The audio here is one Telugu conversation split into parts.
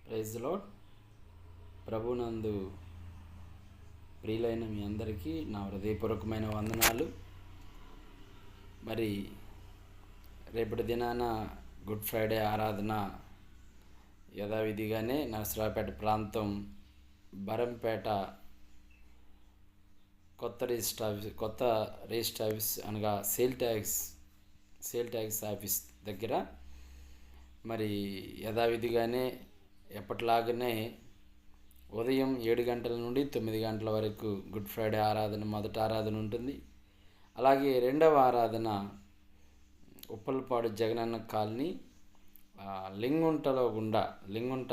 Praise the lord. ప్రభునందు ప్రియులైన మీ అందరికీ నా హృదయపూర్వకమైన వందనాలు. మరి రేపటి దినాన గుడ్ ఫ్రైడే ఆరాధన యథావిధిగానే నరసరావుపేట ప్రాంతం బరంపేట కొత్త రిజిస్టర్ ఆఫీస్ అనగా సేల్ ట్యాక్స్ ఆఫీస్ దగ్గర మరి యథావిధిగానే ఎప్పటిలాగానే ఉదయం 7 గంటల నుండి 9 గంటల వరకు గుడ్ ఫ్రైడే ఆరాధన మొదటి ఆరాధన ఉంటుంది. అలాగే రెండవ ఆరాధన Uppalapadu Jagananna colony Lingunta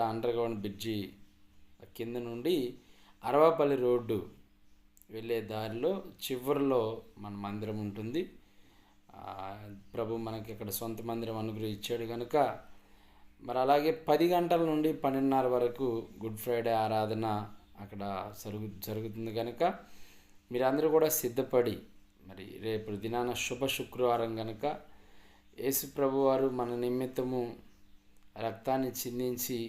underground bridge కింద నుండి అరవాపల్లి రోడ్డు వెళ్ళే దారిలో చివరిలో మన మందిరం ఉంటుంది. ప్రభు మనకి ఇక్కడ సొంత మందిరం అనుగ్రహించాడు కనుక మరి అలాగే 10 గంటల నుండి 12:30 వరకు గుడ్ ఫ్రైడే ఆరాధన అక్కడ జరుగుతుంది కనుక మీరందరూ కూడా సిద్ధపడి మరి రేపు దినాన శుభ శుక్రవారం కనుక యేసు ప్రభు వారు మన నిమిత్తము రక్తాన్ని చిందించి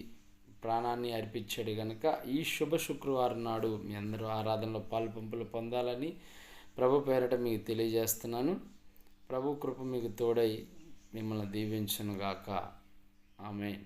ప్రాణాన్ని అర్పించాడు కనుక ఈ శుభ శుక్రవారం నాడు మీ అందరూ ఆరాధనలో పాలుపంపులు పొందాలని ప్రభు పేరట మీకు తెలియజేస్తున్నాను. ప్రభు కృప మీకు తోడై మిమ్మల్ని దీవించునుగాక. ఆమేన్.